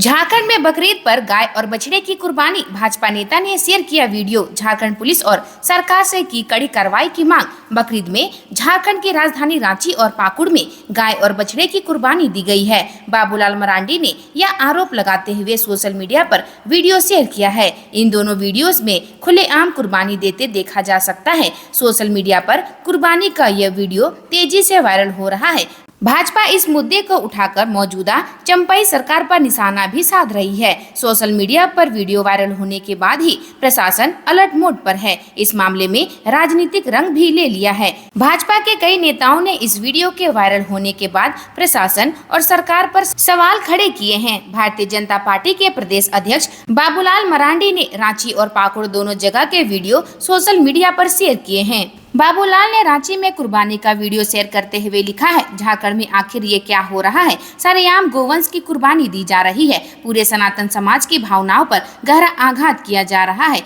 झारखंड में बकरीद पर गाय और बछड़े की कुर्बानी, भाजपा नेता ने शेयर किया वीडियो। झारखंड पुलिस और सरकार से की कड़ी कार्रवाई की मांग। बकरीद में झारखंड की राजधानी रांची और पाकुड़ में गाय और बछड़े की कुर्बानी दी गई है। बाबूलाल मरांडी ने यह आरोप लगाते हुए सोशल मीडिया पर वीडियो शेयर किया है। इन दोनों वीडियोस में खुलेआम कुर्बानी देते देखा जा सकता है। सोशल मीडिया पर कुर्बानी का यह वीडियो तेजी से वायरल हो रहा है। भाजपा इस मुद्दे को उठाकर मौजूदा चंपई सरकार पर निशाना भी साध रही है। सोशल मीडिया पर वीडियो वायरल होने के बाद ही प्रशासन अलर्ट मोड पर है। इस मामले में राजनीतिक रंग भी ले लिया है। भाजपा के कई नेताओं ने इस वीडियो के वायरल होने के बाद प्रशासन और सरकार पर सवाल खड़े किए हैं। भारतीय जनता पार्टी के प्रदेश अध्यक्ष बाबूलाल मरांडी ने रांची और पाकुड़ दोनों जगह के वीडियो सोशल मीडिया पर शेयर किए हैं। बाबूलाल ने रांची में कुर्बानी का वीडियो शेयर करते हुए लिखा है, झारखंड में आखिर ये क्या हो रहा है। सरेआम गोवंश की कुर्बानी दी जा रही है। पूरे सनातन समाज की भावनाओं पर गहरा आघात किया जा रहा है।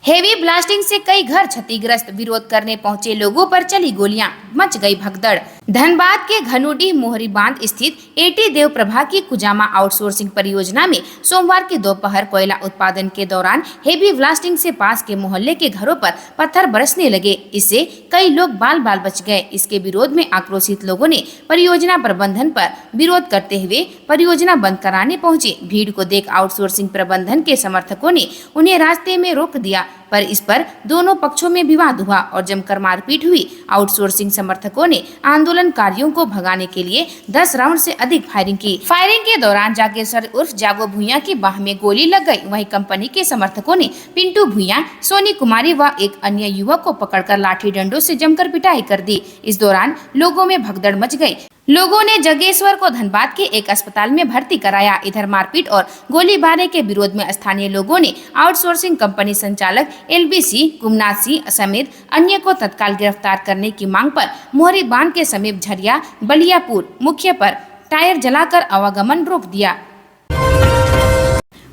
हेवी ब्लास्टिंग से कई घर क्षतिग्रस्त, विरोध करने पहुंचे लोगों पर चली गोलियां, मच गई भगदड़। धनबाद के घनूडीह मोहरी बांध स्थित एटी देव प्रभा की कुजामा आउटसोर्सिंग परियोजना में सोमवार की दोपहर कोयला उत्पादन के दौरान हेवी ब्लास्टिंग से पास के मोहल्ले के घरों पर पत्थर बरसने लगे। इससे कई लोग बाल बाल बच गए। इसके विरोध में आक्रोशित लोगों ने परियोजना प्रबंधन पर विरोध करते हुए परियोजना बंद कराने पहुंचे। भीड़ को देख आउटसोर्सिंग प्रबंधन के समर्थकों ने उन्हें रास्ते में रोक दिया, पर इस पर दोनों पक्षों में विवाद हुआ और जमकर मारपीट हुई। आउटसोर्सिंग समर्थकों ने आंदोलनकारियों को भगाने के लिए 10 राउंड से अधिक फायरिंग की। फायरिंग के दौरान जागेश्वर उर्फ जागो भुइयां की बाह में गोली लग गई। वहीं कंपनी के समर्थकों ने पिंटू भुइयां, सोनी कुमारी व एक अन्य युवक को पकड़कर लाठी डंडों से जमकर पिटाई कर दी। इस दौरान लोगों में भगदड़ मच गई। लोगों ने जगेश्वर को धनबाद के एक अस्पताल में भर्ती कराया। इधर मारपीट और गोलीबारी के विरोध में स्थानीय लोगों ने आउटसोर्सिंग कंपनी संचालक एलबीसी कुमनाथ सिंह समेत अन्य को तत्काल गिरफ्तार करने की मांग पर मोहरी बांध के समीप झरिया बलियापुर मुख्य पर टायर जलाकर आवागमन रोक दिया।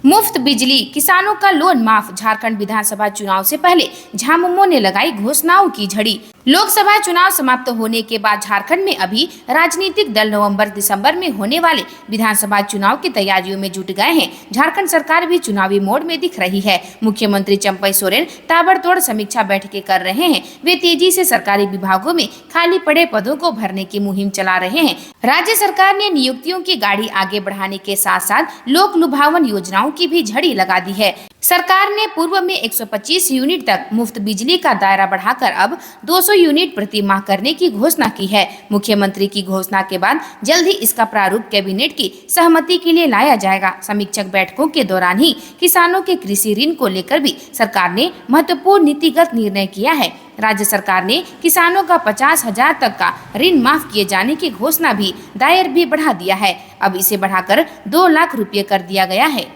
मुफ्त बिजली, किसानों का लोन माफ। झारखंड विधानसभा चुनाव से पहले झामुमो ने लगाई घोषणाओं की झड़ी। लोकसभा चुनाव समाप्त होने के बाद झारखंड में अभी राजनीतिक दल नवंबर-दिसंबर में होने वाले विधानसभा चुनाव की तैयारियों में जुट गए हैं। झारखंड सरकार भी चुनावी मोड में दिख रही है। मुख्यमंत्री चंपई सोरेन ताबड़तोड़ समीक्षा बैठकें कर रहे हैं। वे तेजी से सरकारी विभागों में खाली पड़े पदों को भरने की मुहिम चला रहे हैं। राज्य सरकार ने नियुक्तियों की गाड़ी आगे बढ़ाने के साथ साथ लोक लुभावन योजनाओं की भी झड़ी लगा दी है। सरकार ने पूर्व में 125 यूनिट तक मुफ्त बिजली का दायरा बढ़ाकर अब 200 यूनिट प्रति माह करने की घोषणा की है। मुख्यमंत्री की घोषणा के बाद जल्द ही इसका प्रारूप कैबिनेट की सहमति के लिए लाया जाएगा। समीक्षक बैठकों के दौरान ही किसानों के कृषि ऋण को लेकर भी सरकार ने महत्वपूर्ण नीतिगत निर्णय किया है। राज्य सरकार ने किसानों का 50,000 तक का ऋण माफ किए जाने की घोषणा भी दायर भी बढ़ा दिया है। अब इसे बढ़ाकर 2 लाख रुपये कर दिया गया है।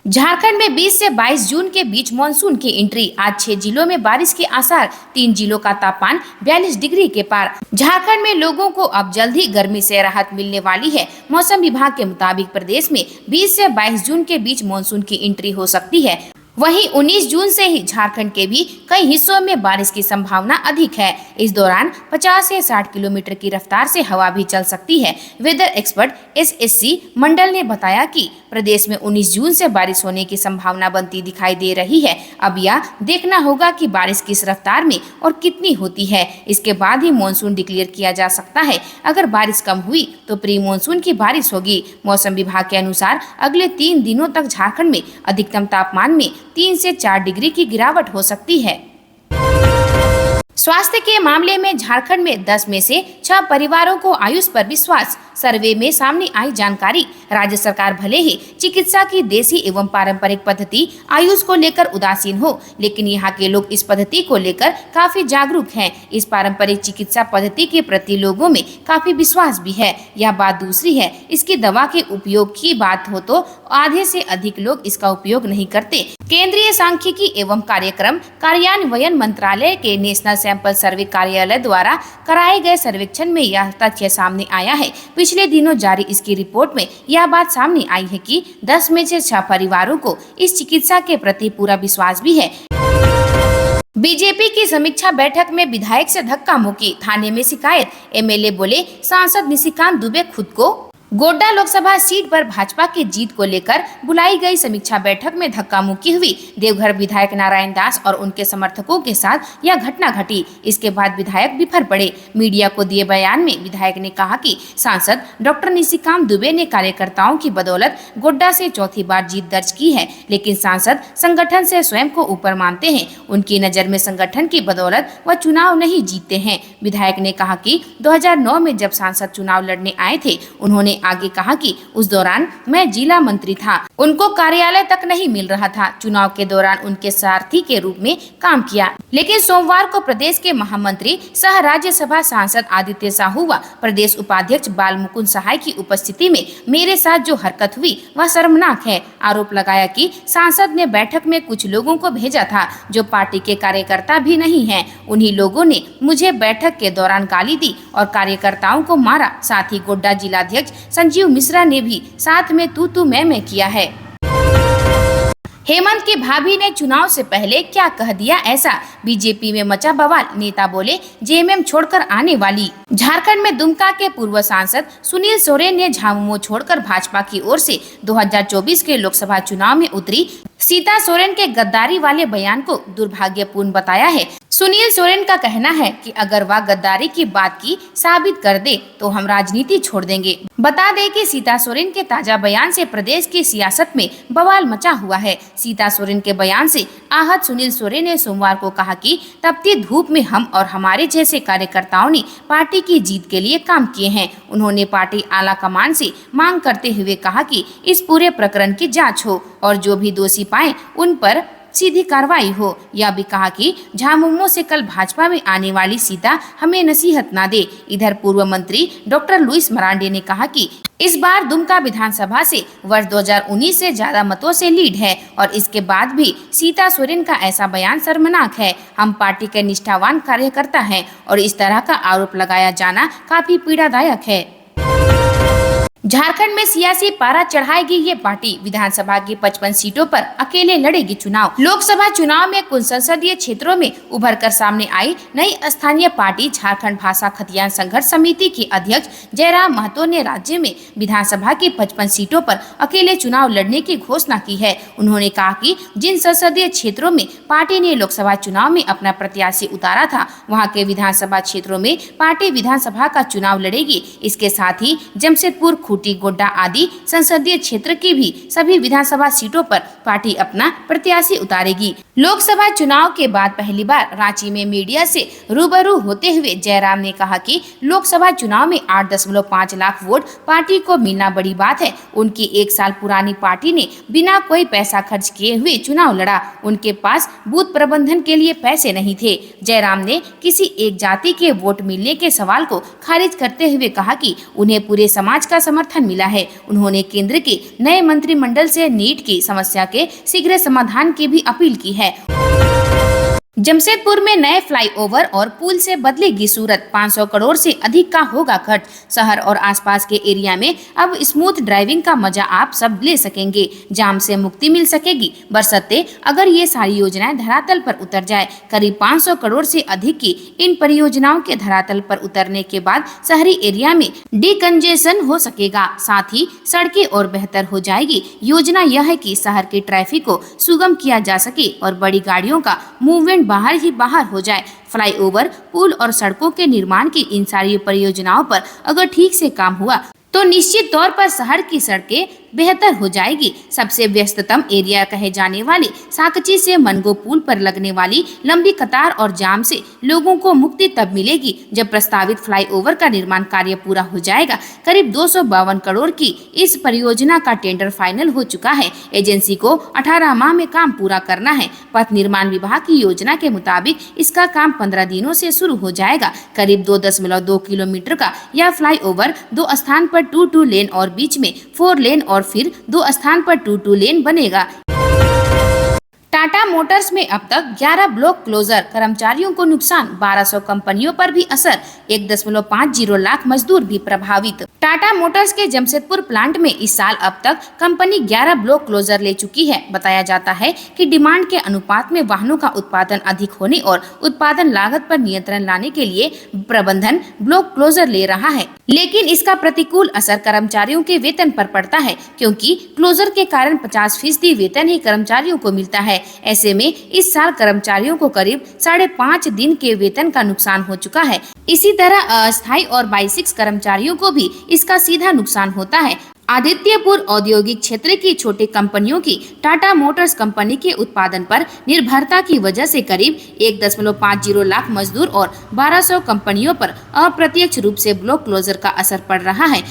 झारखंड में 20 से 22 जून के बीच मानसून की एंट्री। आज 6 जिलों में बारिश के आसार। 3 जिलों का तापमान 42 डिग्री के पार। झारखंड में लोगों को अब जल्द ही गर्मी से राहत मिलने वाली है। मौसम विभाग के मुताबिक प्रदेश में 20 से 22 जून के बीच मानसून की एंट्री हो सकती है। वहीं 19 जून से ही झारखंड के भी कई हिस्सों में बारिश की संभावना अधिक है। इस दौरान 50 से 60 किलोमीटर की रफ्तार से हवा भी चल सकती है। वेदर एक्सपर्ट एसएससी मंडल ने बताया कि प्रदेश में 19 जून से बारिश होने की संभावना बनती दिखाई दे रही है। अब यह देखना होगा कि बारिश किस रफ्तार में और कितनी होती है। इसके बाद ही मानसून डिक्लेयर किया जा सकता है। अगर बारिश कम हुई तो प्री मानसून की बारिश होगी। मौसम विभाग के अनुसार अगले 3 दिनों तक झारखंड में अधिकतम तापमान में 3 से 4 डिग्री की गिरावट हो सकती है। स्वास्थ्य के मामले में झारखंड में 10 में से 6 परिवारों को आयुष पर विश्वास। सर्वे में सामने आई जानकारी। राज्य सरकार भले ही चिकित्सा की देसी एवं पारंपरिक पद्धति आयुष को लेकर उदासीन हो, लेकिन यहाँ के लोग इस पद्धति को लेकर काफी जागरूक हैं। इस पारंपरिक चिकित्सा पद्धति के प्रति लोगों में काफी विश्वास भी है। यह बात दूसरी है, इसकी दवा के उपयोग की बात हो तो आधे से अधिक लोग इसका उपयोग नहीं करते। केंद्रीय सांख्यिकी एवं कार्यक्रम कार्यान्वयन मंत्रालय के नेशनल सैंपल सर्वे कार्यालय द्वारा कराए गए सर्वेक्षण में यह तथ्य सामने आया है। पिछले दिनों जारी इसकी रिपोर्ट में यह बात सामने आई है कि 10 में से 6 परिवारों को इस चिकित्सा के प्रति पूरा विश्वास भी है। बीजेपी की समीक्षा बैठक में विधायक से धक्का मुक्की, थाने में शिकायत। एमएलए बोले सांसद निशिकांत दुबे खुद को गोड्डा लोकसभा सीट पर भाजपा की जीत को लेकर बुलाई गई समीक्षा बैठक में धक्का मुक्की हुई। देवघर विधायक नारायण दास और उनके समर्थकों के साथ यह घटना घटी। इसके बाद विधायक बिफर पड़े। मीडिया को दिए बयान में विधायक ने कहा कि सांसद डॉक्टर निशिकांत दुबे ने कार्यकर्ताओं की बदौलत गोड्डा से चौथी बार जीत दर्ज की है, लेकिन सांसद संगठन से स्वयं को ऊपर मानते हैं। उनकी नजर में संगठन की बदौलत वह चुनाव नहीं जीतते हैं। विधायक ने कहा कि 2009 में जब सांसद चुनाव लड़ने आए थे, उन्होंने आगे कहा कि उस दौरान मैं जिला मंत्री था, उनको कार्यालय तक नहीं मिल रहा था। चुनाव के दौरान उनके सारथी के रूप में काम किया, लेकिन सोमवार को प्रदेश के महामंत्री सह राज्यसभा सांसद आदित्य साहू व प्रदेश उपाध्यक्ष बाल मुकुंद सहाय की उपस्थिति में मेरे साथ जो हरकत हुई वह शर्मनाक है। आरोप लगाया कि सांसद ने बैठक में कुछ लोगों को भेजा था जो पार्टी के कार्यकर्ता भी नहीं हैं। उन्हीं लोगों ने मुझे बैठक के दौरान गाली दी और कार्यकर्ताओं को मारा। साथ ही गोड्डा जिलाध्यक्ष संजीव मिश्रा ने भी साथ में तू मैं किया है। हेमंत की भाभी ने चुनाव से पहले क्या कह दिया ऐसा, बीजेपी में मचा बवाल। नेता बोले जेएमएम छोड़कर आने वाली। झारखंड में दुमका के पूर्व सांसद सुनील सोरेन ने झामुमो छोड़कर भाजपा की ओर से 2024 के लोकसभा चुनाव में उतरी सीता सोरेन के गद्दारी वाले बयान को दुर्भाग्यपूर्ण बताया है। सुनील सोरेन का कहना है कि अगर वह गद्दारी की बात की साबित कर दे तो हम राजनीति छोड़ देंगे। बता दें कि सीता सोरेन के ताजा बयान से प्रदेश की सियासत में बवाल मचा हुआ है। सीता सोरेन के बयान से आहत सुनील सोरेन ने सोमवार को कहा कि तपती धूप में हम और हमारे जैसे कार्यकर्ताओं ने पार्टी की जीत के लिए काम किए हैं। उन्होंने पार्टी आला कमान से मांग करते हुए कहा कि इस पूरे प्रकरण की जांच हो और जो भी दोषी पाए उन पर सीधी कार्रवाई हो। यह भी कहा कि झामुमो से कल भाजपा में आने वाली सीता हमें नसीहत ना दे। इधर पूर्व मंत्री डॉक्टर लुइस मरांडी ने कहा कि इस बार दुमका विधानसभा से वर्ष 2019 से ज्यादा मतों से लीड है और इसके बाद भी सीता सोरेन का ऐसा बयान शर्मनाक है। हम पार्टी के निष्ठावान कार्यकर्ता हैं और इस तरह का आरोप लगाया जाना काफी पीड़ादायक है। झारखंड में सियासी पारा चढ़ाएगी ये पार्टी। विधानसभा की 55 सीटों पर अकेले लड़ेगी चुनाव। लोकसभा चुनाव में कुछ संसदीय क्षेत्रों में उभर कर सामने आई नई स्थानीय पार्टी झारखंड भाषा खतियान संघर्ष समिति के अध्यक्ष जयराम महतो ने राज्य में विधानसभा की 55 सीटों पर अकेले चुनाव लड़ने की घोषणा की है। उन्होंने कहा कि जिन संसदीय क्षेत्रों में पार्टी ने लोकसभा चुनाव में अपना प्रत्याशी उतारा था, वहाँ के विधानसभा क्षेत्रों में पार्टी विधानसभा का चुनाव लड़ेगी। इसके साथ ही जमशेदपुर, खूंटी, गोड्डा आदि संसदीय क्षेत्र की भी सभी विधानसभा सीटों पर पार्टी अपना प्रत्याशी उतारेगी। लोकसभा चुनाव के बाद पहली बार रांची में मीडिया से रूबरू होते हुए जयराम ने कहा कि लोकसभा चुनाव में 8.5 लाख वोट पार्टी को मिलना बड़ी बात है। उनकी 1 साल पुरानी पार्टी ने बिना कोई पैसा खर्च किए हुए चुनाव लड़ा। उनके पास बूथ प्रबंधन के लिए पैसे नहीं थे। जयराम ने किसी एक जाति के वोट मिलने के सवाल को खारिज करते हुए कहा कि उन्हें पूरे समाज का समर्थन मिला है। उन्होंने केंद्र के नए मंत्रिमंडल से नीट की समस्या के शीघ्र समाधान की भी अपील की है। जमशेदपुर में नए फ्लाईओवर और पुल से बदलेगी सूरत। 500 करोड़ से अधिक का होगा खर्च। शहर और आसपास के एरिया में अब स्मूथ ड्राइविंग का मजा आप सब ले सकेंगे। जाम से मुक्ति मिल सकेगी, बरसते अगर ये सारी योजनाएं धरातल पर उतर जाए। करीब 500 करोड़ से अधिक की इन परियोजनाओं के धरातल पर उतरने के बाद शहरी एरिया में डिकंजेशन हो सकेगा, साथ ही सड़कें और बेहतर हो जाएगी। योजना यह है कि शहर के ट्रैफिक को सुगम किया जा सके और बड़ी गाड़ियों का मूवमेंट बाहर ही बाहर हो जाए। फ्लाईओवर, पुल और सड़कों के निर्माण की इन सारी परियोजनाओं पर अगर ठीक से काम हुआ तो निश्चित तौर पर शहर की सड़कें बेहतर हो जाएगी। सबसे व्यस्ततम एरिया कहे जाने वाले साकची से मनगो पुल पर लगने वाली लंबी कतार और जाम से लोगों को मुक्ति तब मिलेगी जब प्रस्तावित फ्लाईओवर का निर्माण कार्य पूरा हो जाएगा। करीब 252 करोड़ की इस परियोजना का टेंडर फाइनल हो चुका है। एजेंसी को 18 माह में काम पूरा करना है। पथ निर्माण विभाग की योजना के मुताबिक इसका काम 15 दिनों से शुरू हो जाएगा। करीब 2.2 किलोमीटर का यह फ्लाईओवर 2 स्थान पर 2 लेन और बीच में 4 लेन और फिर 2 स्थान पर 2 लेन बनेगा। टाटा मोटर्स में अब तक 11 ब्लॉक क्लोजर, कर्मचारियों को नुकसान, 1200 कंपनियों पर भी असर, 1.50 लाख मजदूर भी प्रभावित। टाटा मोटर्स के जमशेदपुर प्लांट में इस साल अब तक कंपनी 11 ब्लॉक क्लोजर ले चुकी है। बताया जाता है कि डिमांड के अनुपात में वाहनों का उत्पादन अधिक होने और उत्पादन लागत पर नियंत्रण लाने के लिए प्रबंधन ब्लॉक क्लोजर ले रहा है, लेकिन इसका प्रतिकूल असर कर्मचारियों के वेतन पर पड़ता है, क्योंकि क्लोजर के कारण 50% वेतन ही कर्मचारियों को मिलता है। ऐसे में इस साल कर्मचारियों को करीब 5.5 दिन के वेतन का नुकसान हो चुका है। इसी तरह अस्थायी और 22 कर्मचारियों को भी इसका सीधा नुकसान होता है। आदित्यपुर औद्योगिक क्षेत्र की छोटी कंपनियों की टाटा मोटर्स कंपनी के उत्पादन पर निर्भरता की वजह से करीब 1.50 लाख मजदूर और 1200 कंपनियों पर अप्रत्यक्ष रूप से ब्लॉक क्लोजर का असर पड़ रहा है।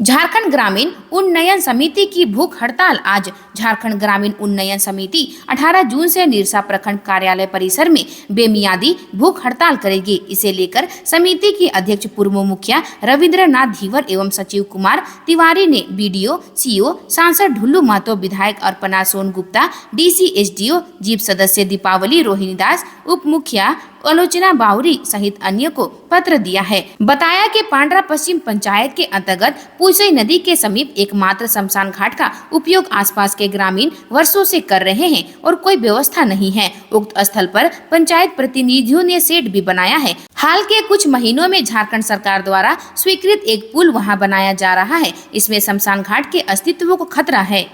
झारखंड ग्रामीण उन्नयन समिति की भूख हड़ताल आज। झारखंड ग्रामीण उन्नयन समिति 18 जून से निरसा प्रखंड कार्यालय परिसर में बेमियादी भूख हड़ताल करेगी। इसे लेकर समिति की अध्यक्ष पूर्व मुखिया रविंद्रनाथ धीवर एवं सचिव कुमार तिवारी ने बीडीओ, सीओ, सांसद ढुल्लू महतो, विधायक अर्पणा सोन गुप्ता, डीसी, एसडीओ, जीप सदस्य दीपावली रोहिणी दास, उप मुखिया आलोचना बावरी सहित अन्य को पत्र दिया है। बताया कि पांड्रा पश्चिम पंचायत के अंतर्गत पूसई नदी के समीप एकमात्र शमशान घाट का उपयोग आसपास के ग्रामीण वर्षों से कर रहे हैं और कोई व्यवस्था नहीं है। उक्त स्थल पर पंचायत प्रतिनिधियों ने शेड भी बनाया है। हाल के कुछ महीनों में झारखंड सरकार द्वारा स्वीकृत एक पुल वहां बनाया जा रहा है। इसमें शमशान घाट के अस्तित्व को खतरा है।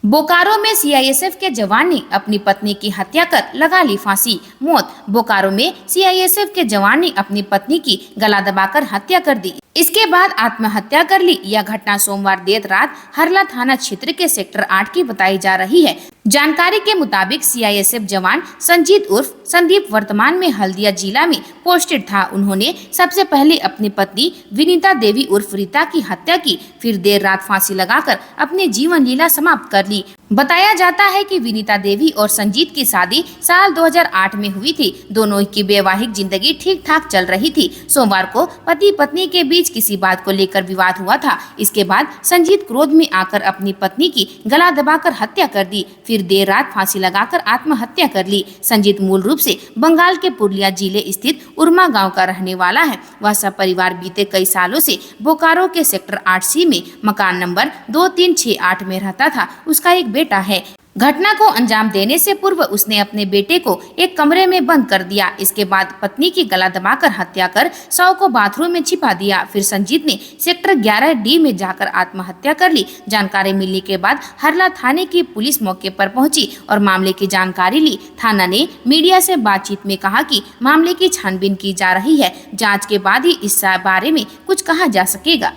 बोकारो में सीआईएसएफ के जवान ने अपनी पत्नी की हत्या कर लगा ली फांसी, मौत। बोकारो में सीआईएसएफ के जवान ने अपनी पत्नी की गला दबाकर हत्या कर दी। इसके बाद आत्महत्या कर ली। यह घटना सोमवार देर रात हरला थाना क्षेत्र के सेक्टर 8 की बताई जा रही है। जानकारी के मुताबिक सीआईएसएफ जवान संजीत उर्फ संदीप वर्तमान में हल्दिया जिला में पोस्टेड था। उन्होंने सबसे पहले अपनी पत्नी विनीता देवी उर्फ रीता की हत्या की, फिर देर रात फांसी लगाकर अपनी जीवन लीला समाप्त कर ली। बताया जाता है कि विनीता देवी और संजीत की शादी साल 2008 में हुई थी। दोनों की वैवाहिक जिंदगी ठीक ठाक चल रही थी। सोमवार को पति पत्नी के बीच किसी बात को लेकर विवाद हुआ था। इसके बाद संजीत क्रोध में आकर अपनी पत्नी की गला दबाकर हत्या कर दी, फिर देर रात फांसी लगाकर आत्महत्या कर ली। संजीत मूल रूप से बंगाल के पुरुलिया जिले स्थित उर्मा गांव का रहने वाला है। वह सब परिवार बीते कई सालों से बोकारो के सेक्टर 8C में मकान नंबर 2368 में रहता था। उसका एक बेटा है। घटना को अंजाम देने से पूर्व उसने अपने बेटे को एक कमरे में बंद कर दिया। इसके बाद पत्नी की गला दबाकर हत्या कर शव को बाथरूम में छिपा दिया। फिर संजीत ने सेक्टर 11D में जाकर आत्महत्या कर ली। जानकारी मिलने के बाद हरला थाने की पुलिस मौके पर पहुंची और मामले की जानकारी ली। थाना ने मीडिया से बातचीत में कहा कि मामले की छानबीन की जा रही है। जाँच के बाद ही इस बारे में कुछ कहा जा सकेगा।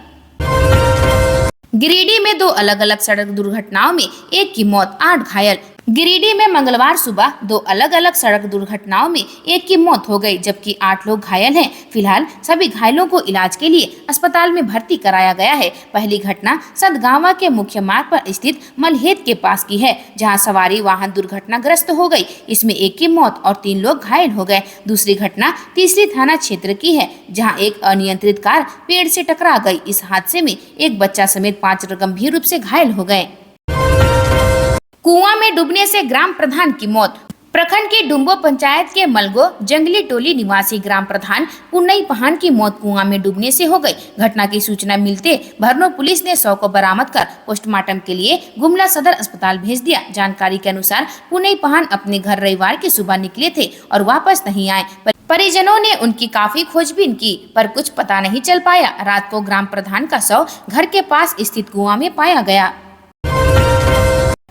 गिरिडीह में 2 अलग अलग सड़क दुर्घटनाओं में एक की मौत, 8 घायल। गिरिडीह में मंगलवार सुबह 2 अलग अलग सड़क दुर्घटनाओं में एक की मौत हो गई, जबकि 8 लोग घायल हैं। फिलहाल सभी घायलों को इलाज के लिए अस्पताल में भर्ती कराया गया है। पहली घटना सदगावा के मुख्य मार्ग पर स्थित मलहेत के पास की है, जहां सवारी वाहन दुर्घटनाग्रस्त हो गई। इसमें एक की मौत और 3 लोग घायल हो गए। दूसरी घटना तीसरी थाना क्षेत्र की है, जहाँ एक अनियंत्रित कार पेड़ से टकरा गई। इस हादसे में एक बच्चा समेत 5 गंभीर रूप से घायल हो गए। कुआं में डूबने से ग्राम प्रधान की मौत। प्रखंड की डुम्बो पंचायत के मलगो जंगली टोली निवासी ग्राम प्रधान पुन्नई पहान की मौत कुआं में डूबने से हो गई। घटना की सूचना मिलते भरनो पुलिस ने शव को बरामद कर पोस्टमार्टम के लिए गुमला सदर अस्पताल भेज दिया। जानकारी के अनुसार पुन्नई पहान अपने घर रविवार की सुबह निकले थे और वापस नहीं आए। परिजनों ने उनकी काफी खोजबीन की, पर कुछ पता नहीं चल पाया। रात को ग्राम प्रधान का शव घर के पास स्थित कुआं में पाया गया।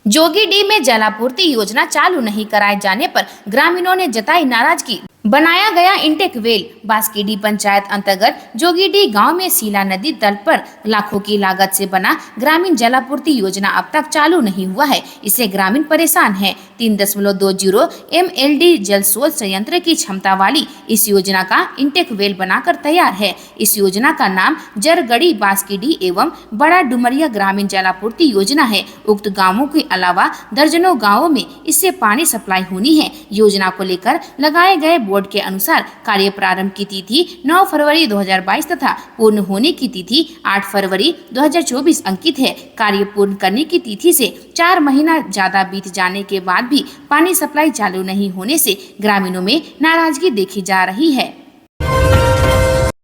जोगीडीह में जलापूर्ति योजना चालू नहीं कराए जाने पर ग्रामीणों ने जताई नाराजगी। बनाया गया इंटेक वेल। बास्कीडीह पंचायत अंतर्गत जोगीडीह गांव में सीला नदी तल पर लाखों की लागत से बना ग्रामीण जलापूर्ति योजना अब तक चालू नहीं हुआ है। इससे ग्रामीण परेशान है। 3.20 MLD जल स्रोत संयंत्र की क्षमता वाली इस योजना का इंटेक वेल बनाकर तैयार है। इस योजना का नाम जरगढ़ी बास्कीडीह एवं बड़ा डुमरिया ग्रामीण जलापूर्ति योजना है। उक्त गाँवों के अलावा दर्जनों गाँवों में इससे पानी सप्लाई होनी है। योजना को लेकर लगाए गए बोर्ड के अनुसार कार्य प्रारंभ की तिथि 9 फरवरी 2022 तथा पूर्ण होने की तिथि 8 फरवरी 2024 अंकित है। कार्य पूर्ण करने की तिथि से 4 महीना ज्यादा बीत जाने के बाद भी पानी सप्लाई चालू नहीं होने से ग्रामीणों में नाराजगी देखी जा रही है।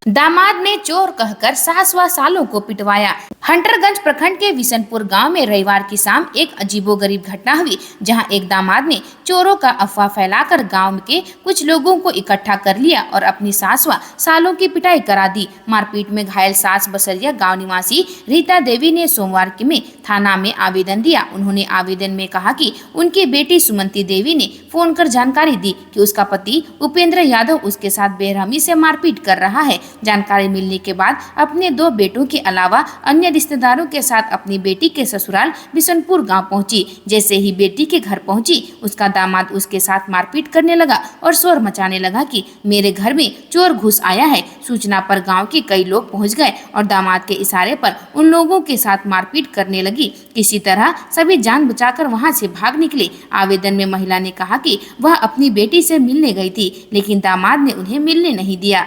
दामाद ने चोर कहकर सास व सालों को पिटवाया। हंटरगंज प्रखंड के विशनपुर गांव में रविवार की शाम एक अजीबोगरीब घटना हुई, जहां एक दामाद ने चोरों का अफवाह फैलाकर गांव के कुछ लोगों को इकट्ठा कर लिया और अपनी सास व सालों की पिटाई करा दी। मारपीट में घायल सास बसरिया गांव निवासी रीता देवी ने सोमवार में थाना में आवेदन दिया। उन्होंने आवेदन में कहा कि उनकी बेटी सुमंती देवी ने फोन कर जानकारी दी कि उसका पति उपेंद्र यादव उसके साथ बेरहमी से मारपीट कर रहा है। जानकारी मिलने के बाद अपने 2 बेटों के अलावा अन्य रिश्तेदारों के साथ अपनी बेटी के ससुराल बिशनपुर गांव पहुंची। जैसे ही बेटी के घर पहुंची, उसका दामाद उसके साथ मारपीट करने लगा और शोर मचाने लगा कि मेरे घर में चोर घुस आया है। सूचना पर गांव के कई लोग पहुंच गए और दामाद के इशारे पर उन लोगों के साथ मारपीट करने लगी। किसी तरह सभी जान बचाकर वहां से भाग निकले। आवेदन में महिला ने कहा कि वह अपनी बेटी से मिलने गई थी, लेकिन दामाद ने उन्हें मिलने नहीं दिया।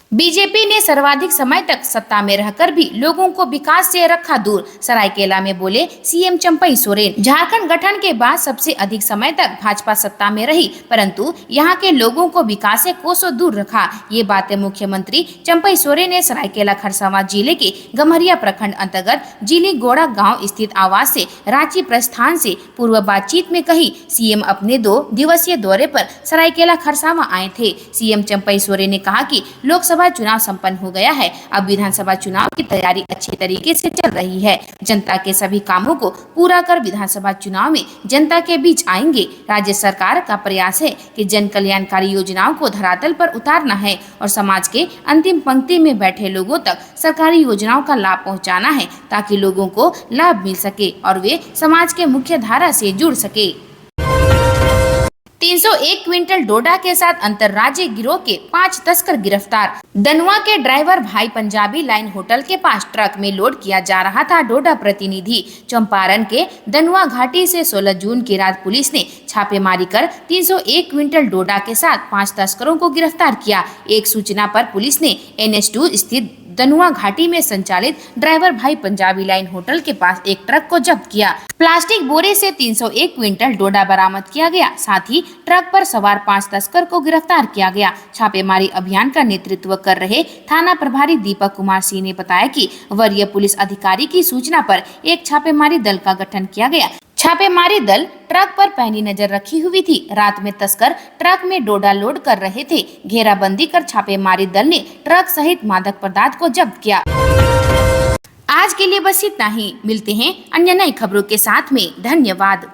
बीजेपी ने सर्वाधिक समय तक सत्ता में रहकर भी लोगों को विकास से रखा दूर, सरायकेला में बोले सीएम चंपई सोरेन। झारखंड गठन के बाद सबसे अधिक समय तक भाजपा सत्ता में रही, परंतु यहां के लोगों को विकास से कोसों दूर रखा। ये बातें मुख्यमंत्री चंपई सोरेन ने सरायकेला खरसावां जिले के गम्हरिया प्रखंड अंतर्गत जिली गोड़ा गाँव स्थित आवास से रांची प्रस्थान से पूर्व बातचीत में कही। सीएम अपने 2 दिवसीय दौरे पर सरायकेला खरसावां आए थे। सीएम चंपई सोरेन ने कहा कि लोकसभा चुनाव संपन्न हो गया है, अब विधानसभा चुनाव की तैयारी अच्छे तरीके से चल रही है। जनता के सभी कामों को पूरा कर विधानसभा चुनाव में जनता के बीच आएंगे। राज्य सरकार का प्रयास है कि जन कल्याणकारी योजनाओं को धरातल पर उतारना है और समाज के अंतिम पंक्ति में बैठे लोगों तक सरकारी योजनाओं का लाभ पहुंचाना है, ताकि लोगों को लाभ मिल सके और वे समाज के मुख्य धारा से जुड़ सके। 301 क्विंटल डोडा के साथ अंतर्राज्यीय गिरोह के 5 तस्कर गिरफ्तार। दनुआ के ड्राइवर भाई पंजाबी लाइन होटल के पास ट्रक में लोड किया जा रहा था डोडा प्रतिनिधि। चंपारण के दनुआ घाटी से 16 जून की रात पुलिस ने छापेमारी कर 301 क्विंटल डोडा के साथ 5 तस्करों को गिरफ्तार किया। एक सूचना पर पुलिस ने NH2 स्थित दनुआ घाटी में संचालित ड्राइवर भाई पंजाबी लाइन होटल के पास एक ट्रक को जब्त किया। प्लास्टिक बोरे से 301 क्विंटल डोडा बरामद किया गया। साथ ही ट्रक पर सवार 5 तस्कर को गिरफ्तार किया गया। छापेमारी अभियान का नेतृत्व कर रहे थाना प्रभारी दीपक कुमार सिंह ने बताया कि वरीय पुलिस अधिकारी की सूचना पर एक छापेमारी दल का गठन किया गया। छापेमारी दल ट्रक पर पैनी नजर रखी हुई थी। रात में तस्कर ट्रक में डोडा लोड कर रहे थे। घेराबंदी कर छापेमारी दल ने ट्रक सहित मादक पदार्थ को जब्त किया। आज के लिए बस इतना ही। मिलते हैं अन्य नई खबरों के साथ में। धन्यवाद।